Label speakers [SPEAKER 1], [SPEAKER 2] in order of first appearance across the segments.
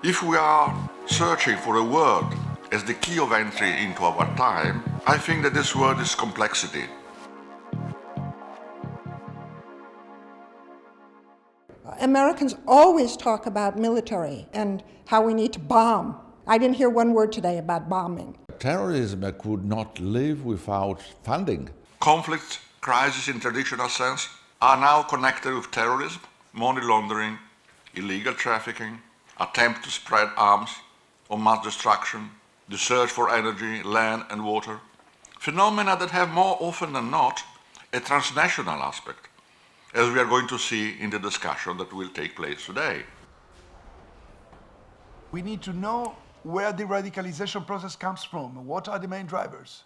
[SPEAKER 1] If we are searching for a word as the key of entry into our time, I think that this word is complexity.
[SPEAKER 2] Americans always talk about military and how we need to bomb. I didn't hear one word today about bombing.
[SPEAKER 3] Terrorism could not live without funding.
[SPEAKER 1] Conflict, crisis in traditional sense, are now connected with terrorism, money laundering, illegal trafficking, attempt to spread arms or mass destruction, the search for energy, land and water. Phenomena that have more often than not a transnational aspect, as we are going to see in the discussion that will take place today.
[SPEAKER 4] We need to know where the radicalization process comes from, what are the main drivers,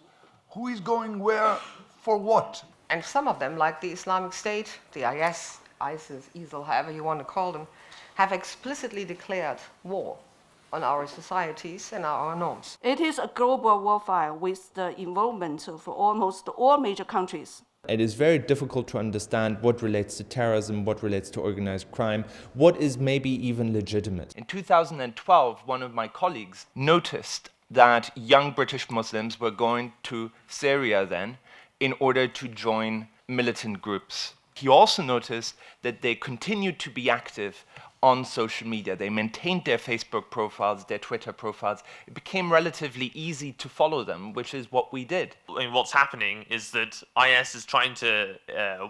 [SPEAKER 4] who is going where for what.
[SPEAKER 5] And some of them, like the Islamic State, the IS, ISIS, ISIL, however you want to call them, have explicitly declared war on our societies and our norms.
[SPEAKER 6] It is a global warfare with the involvement of almost all major countries.
[SPEAKER 7] It is very difficult to understand what relates to terrorism, what relates to organized crime, what is maybe even legitimate.
[SPEAKER 8] In 2012, one of my colleagues noticed that young British Muslims were going to Syria then in order to join militant groups. He also noticed that they continued to be active on social media. They maintained their Facebook profiles, their Twitter profiles. It became relatively easy to follow them, which is what we did.
[SPEAKER 9] I mean, what's happening is that IS is trying to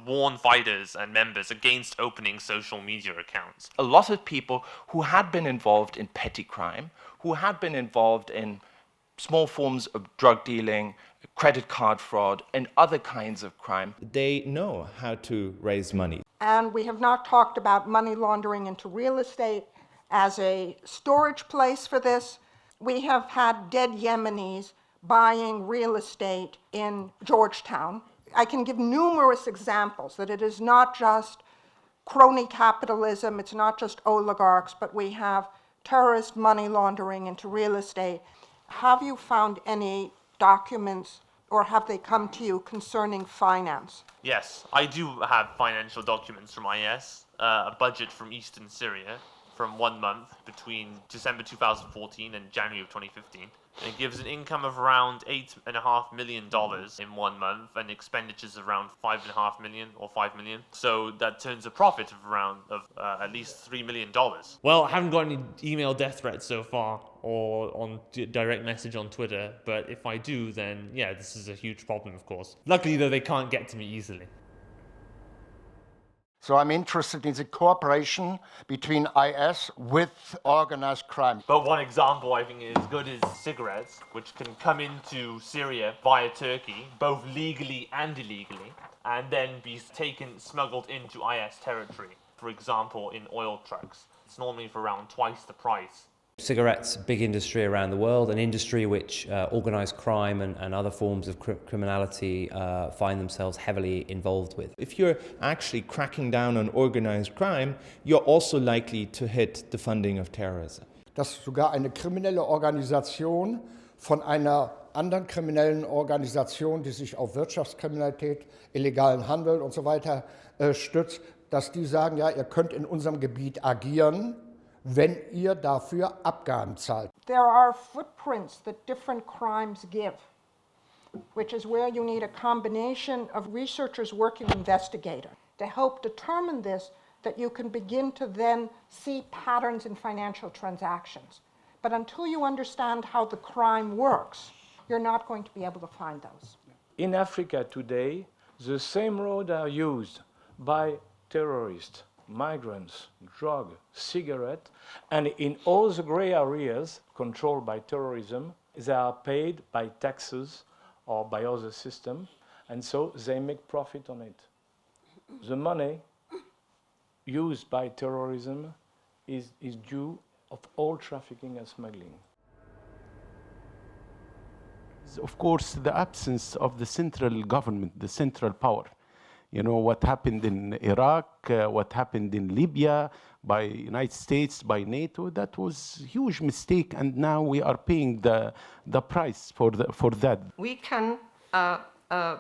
[SPEAKER 9] warn fighters and members against opening social media accounts.
[SPEAKER 8] A lot of people who had been involved in petty crime, who had been involved in small forms of drug dealing, credit card fraud, and other kinds of crime.
[SPEAKER 7] They know how to raise money.
[SPEAKER 2] And we have not talked about money laundering into real estate as a storage place for this. We have had dead Yemenis buying real estate in Georgetown. I can give numerous examples that it is not just crony capitalism, it's not just oligarchs, but we have terrorist money laundering into real estate. Have you found any documents or have they come to you concerning finance?
[SPEAKER 9] Yes, I do have financial documents from IS, a budget from Eastern Syria from 1 month between December 2014 and January of 2015. And it gives an income of around $8.5 million in 1 month and expenditures around $5.5 million or $5 million. So that turns a profit of around at least $3 million.
[SPEAKER 10] Well, I haven't got any email death threats so far or on direct message on Twitter, but if I do, then yeah, this is a huge problem, of course. Luckily, though, they can't get to me easily.
[SPEAKER 11] So I'm interested in the cooperation between IS with organized crime.
[SPEAKER 9] But one example I think is good is cigarettes, which can come into Syria via Turkey, both legally and illegally, and then be smuggled into IS territory, for example, in oil trucks. It's normally for around twice the price.
[SPEAKER 12] Cigarettes, big industry around the world, an industry which organised crime and other forms of criminality find themselves heavily involved with.
[SPEAKER 7] If you're actually cracking down on organized crime, you're also likely to hit the funding of terrorism.
[SPEAKER 13] Dass sogar eine kriminelle Organisation von einer anderen kriminellen Organisation, die sich auf Wirtschaftskriminalität, illegalen Handel und so weiter stützt, dass die sagen, ja, ihr könnt in unserem Gebiet agieren, wenn ihr dafür Abgaben zahlt.
[SPEAKER 2] There are footprints that different crimes give, which is where you need a combination of researchers working investigator to help determine this, that you can begin to then see patterns in financial transactions. But until you understand how the crime works, you're not going to be able to find those.
[SPEAKER 14] In Africa today, the same roads are used by terrorists, migrants, drug, cigarette, and in all the gray areas controlled by terrorism, they are paid by taxes or by other systems, and so they make profit on it. The money used by terrorism is due of all trafficking and smuggling.
[SPEAKER 15] Of course, the absence of the central government, the central power. You know, what happened in Iraq, what happened in Libya by United States, by NATO, that was a huge mistake, and now we are paying the price for that.
[SPEAKER 5] We can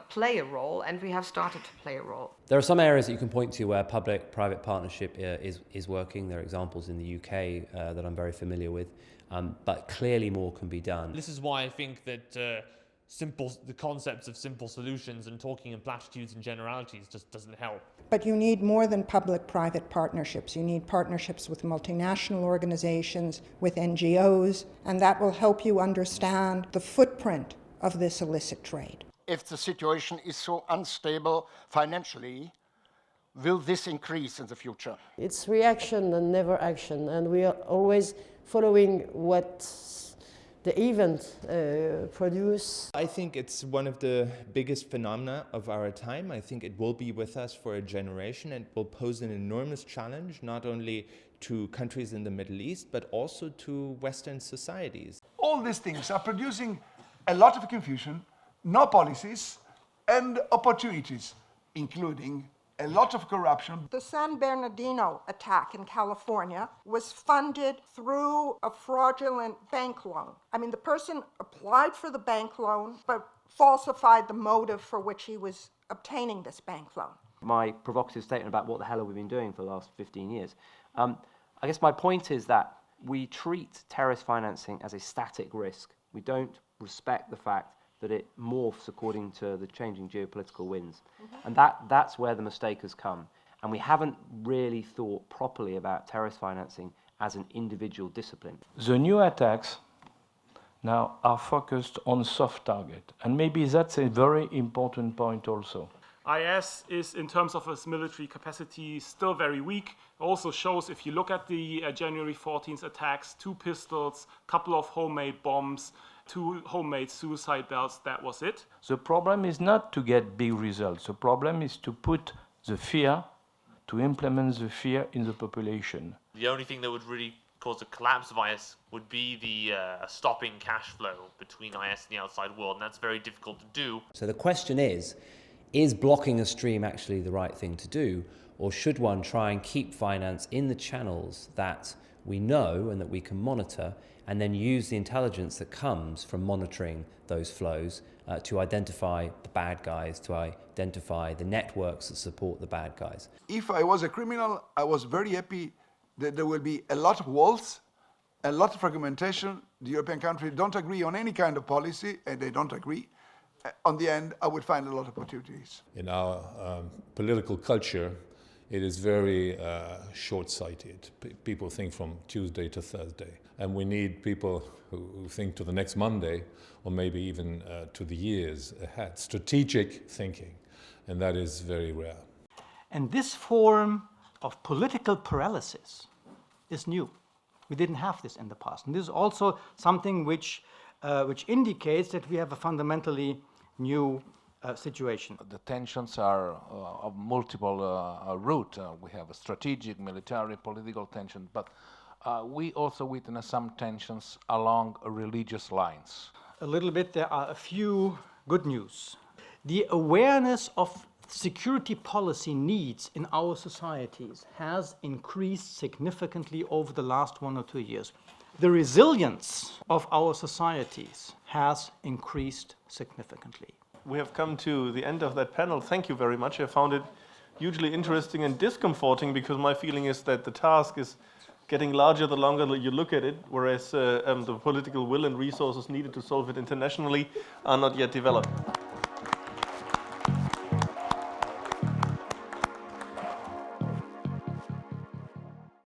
[SPEAKER 5] play a role, and we have started to play a role.
[SPEAKER 12] There are some areas that you can point to where public-private partnership is working. There are examples in the UK that I'm very familiar with, but clearly more can be done.
[SPEAKER 10] This is why I think that the concepts of simple solutions and talking in platitudes and generalities just doesn't help.
[SPEAKER 2] But you need more than public-private partnerships. You need partnerships with multinational organizations, with NGOs, and that will help you understand the footprint of this illicit trade.
[SPEAKER 11] If the situation is so unstable financially, will this increase in the future?
[SPEAKER 16] It's reaction and never action, and we are always following what the event produce.
[SPEAKER 7] I think it's one of the biggest phenomena of our time. I think it will be with us for a generation and will pose an enormous challenge, not only to countries in the Middle East, but also to Western societies.
[SPEAKER 4] All these things are producing a lot of confusion, no policies, and opportunities, including a lot of corruption.
[SPEAKER 2] The San Bernardino attack in California was funded through a fraudulent bank loan. I mean, the person applied for the bank loan, but falsified the motive for which he was obtaining this bank loan.
[SPEAKER 17] My provocative statement about what the hell have we been doing for the last 15 years. I guess my point is that we treat terrorist financing as a static risk. We don't respect the fact that it morphs according to the changing geopolitical winds. And that's where the mistake has come. And we haven't really thought properly about terrorist financing as an individual discipline.
[SPEAKER 14] The new attacks now are focused on soft target, and maybe that's a very important point also.
[SPEAKER 18] IS is, in terms of its military capacity, still very weak. Also shows, if you look at the January 14th attacks, 2 pistols, couple of homemade bombs, 2 homemade suicide belts, that was it.
[SPEAKER 14] The problem is not to get big results. The problem is to put the fear, to implement the fear in the population.
[SPEAKER 9] The only thing that would really cause the collapse of IS would be the stopping cash flow between IS and the outside world, and that's very difficult to do.
[SPEAKER 12] So the question is blocking a stream actually the right thing to do, or should one try and keep finance in the channels that we know and that we can monitor, and then use the intelligence that comes from monitoring those flows to identify the bad guys, to identify the networks that support the bad guys?
[SPEAKER 4] If I was a criminal, I was very happy that there will be a lot of walls, a lot of fragmentation. The European countries don't agree on any kind of policy, and they don't agree. On the end, I would find a lot of opportunities.
[SPEAKER 19] In our political culture, it is very short-sighted. People think from Tuesday to Thursday. And we need people who think to the next Monday, or maybe even to the years ahead. Strategic thinking, and that is very rare.
[SPEAKER 20] And this form of political paralysis is new. We didn't have this in the past. And this is also something which indicates that we have a fundamentally new situation.
[SPEAKER 21] The tensions are of multiple route. We have a strategic, military, political tension, but we also witness some tensions along religious lines.
[SPEAKER 20] A little bit, there are a few good news. The awareness of security policy needs in our societies has increased significantly over the last 1 or 2 years. The resilience of our societies has increased significantly.
[SPEAKER 22] We have come to the end of that panel. Thank you very much. I found it hugely interesting and discomforting, because my feeling is that the task is getting larger the longer you look at it, whereas the political will and resources needed to solve it internationally are not yet developed.